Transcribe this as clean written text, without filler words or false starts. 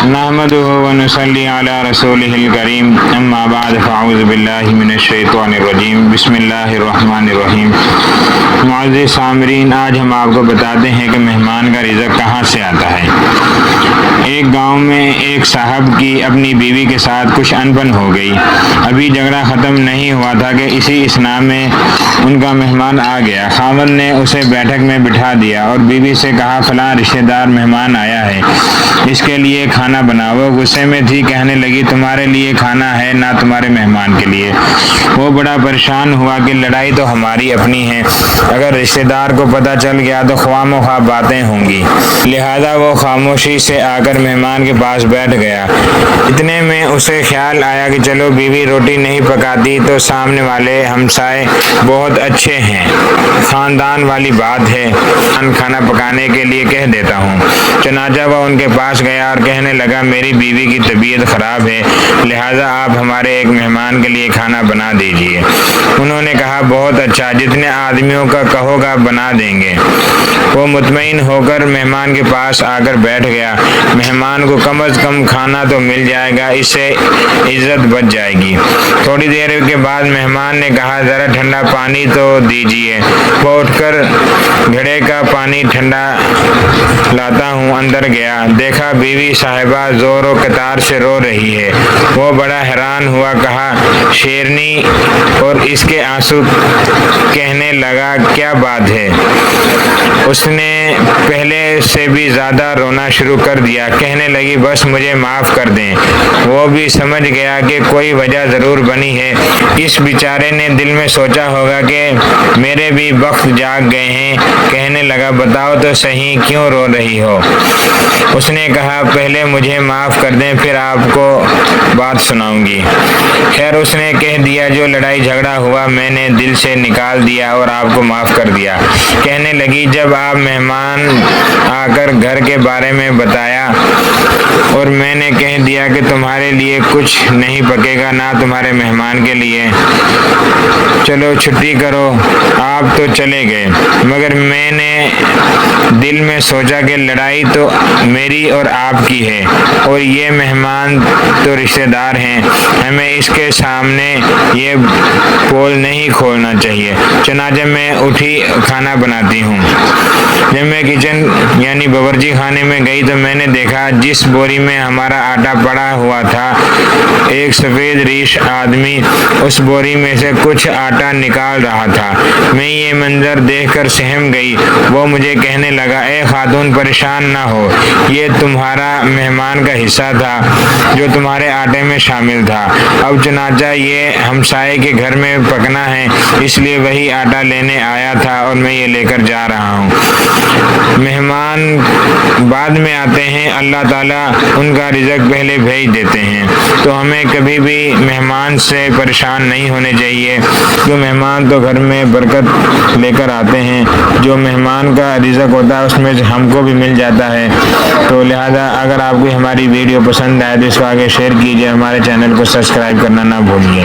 نحمده ونصلي على رسوله الكريم اما بعد فاعوذ باللہ من الشیطان الرجیم بسم اللہ الرحمن الرحیم۔ معزز سامعین، آج ہم آپ کو بتاتے ہیں کہ مہمان کا رزق کہاں سے آتا ہے۔ ایک گاؤں میں ایک صاحب کی اپنی بیوی کے ساتھ کچھ انبن ہو گئی۔ ابھی جھگڑا ختم نہیں ہوا تھا کہ اسی اثناء میں ان کا مہمان آ گیا۔ خاوند نے اسے بیٹھک میں بٹھا دیا اور بیوی سے کہا، فلاں رشتہ دار مہمان آیا ہے، اس کے لیے کھانا بناؤ۔ وہ غصے میں تھی، کہنے لگی، تمہارے لیے کھانا ہے نہ تمہارے مہمان کے لیے۔ وہ بڑا پریشان ہوا کہ لڑائی تو ہماری اپنی ہے، اگر رشتہ دار کو پتہ چل گیا تو خواہ مخواہ باتیں ہوں گی، لہذا وہ خاموشی سے آ کر مہمان کے پاس بیٹھ گیا۔ اتنے میں اسے خیال آیا کہ چلو بیوی روٹی نہیں پکاتی تو سامنے والے ہمسائے بہت اچھے ہیں، خاندان والی بات ہے، کھانا پکانے کے لیے کہہ دیتا ہوں۔ چنانچہ وہ ان کے پاس گیا اور کہنے لگا، میری بیوی کی طبیعت خراب ہے، لہذا آپ ہمارے ایک مہمان کے لیے کھانا بنا دیجیے۔ انہوں نے کہا، بہت اچھا، جتنے آدمیوں کا کہو گا بنا دیں گے۔ وہ مطمئن ہو کر مہمان کے پاس آ کر بیٹھ گیا۔ مہمان کو کم از کم کھانا تو مل جائے گا، اس سے عزت بچ جائے گی۔ تھوڑی دیر کے بعد مہمان نے کہا، ذرا ٹھنڈا پانی تو دیجیے۔ وہ اٹھ کر گھڑے کا پانی ٹھنڈا لاتا ہوں اندر گیا، دیکھا بیوی صاحبہ زور و قطار سے رو رہی ہے۔ وہ بڑا حیران ہوا، کہا، شیرنی، اور اس کے آنسو؟ کہنے لگا، کیا بات ہے؟ اس نے پہلے سے بھی زیادہ رونا شروع کر دیا، کہنے لگی، بس مجھے معاف کر دیں۔ وہ بھی سمجھ گیا کہ کوئی وجہ ضرور بنی ہے۔ اس بیچارے نے دل میں سوچا ہوگا کہ میرے بھی وقت جاگ گئے ہیں۔ کہنے لگا، بتاؤ تو صحیح، کیوں رو رہی ہو؟ اس نے کہا، پہلے مجھے معاف کر دیں، پھر آپ کو بات سناؤں گی۔ خیر، اس نے کہہ دیا، جو لڑائی جھگڑا ہوا میں نے دل سے نکال دیا اور آپ کو معاف کر دیا۔ کہنے لگی، جب آپ مہمان آ کر گھر کے بارے میں بتایا اور میں نے کہہ دیا کہ تمہارے لیے کچھ نہیں پکے گا نہ تمہارے مہمان کے لیے، چلو چھٹی کرو، آپ تو چلے گئے، مگر میں نے دل میں سوچا کہ لڑائی تو میری اور آپ کی ہے، اور یہ مہمان تو رشتہ دار ہیں، ہمیں اس کے سامنے یہ پول نہیں کھولنا چاہیے۔ چنانچہ میں اٹھی کھانا بناتی ہوں۔ جب میں کچن یعنی باورچی خانے میں گئی تو میں نے دیکھا، جس بوری میں ہمارا آٹا پڑا ہوا تھا، ایک سفید ریش آدمی اس بوری میں سے کچھ آٹا نکال رہا تھا۔ میں یہ منظر دیکھ کر سہم گئی۔ وہ مجھے کہنے لگا، اے خاتون، پریشان نہ ہو، یہ تمہارا مہمان کا حصہ تھا جو تمہارے آٹے میں شامل تھا۔ اب چنانچہ یہ ہمسائے کے گھر میں پکنا ہے، اس لیے وہی آٹا لینے آیا تھا اور میں یہ لے کر جا رہا ہوں۔ مہمان بعد میں آتے ہیں، اللہ تعالیٰ ان کا رزق پہلے بھیج دیتے ہیں، تو ہمیں کبھی بھی مہمان سے پریشان نہیں ہونے چاہیے، جو مہمان تو گھر میں برکت لے کر آتے ہیں، جو مہمان کا رزق ہوتا ہے اس میں سے ہم کو بھی مل جاتا ہے۔ تو لہذا اگر آپ کو ہماری ویڈیو پسند آئے تو اس کو آگے شیئر کیجیے، ہمارے چینل کو سبسکرائب کرنا نہ بھولیے۔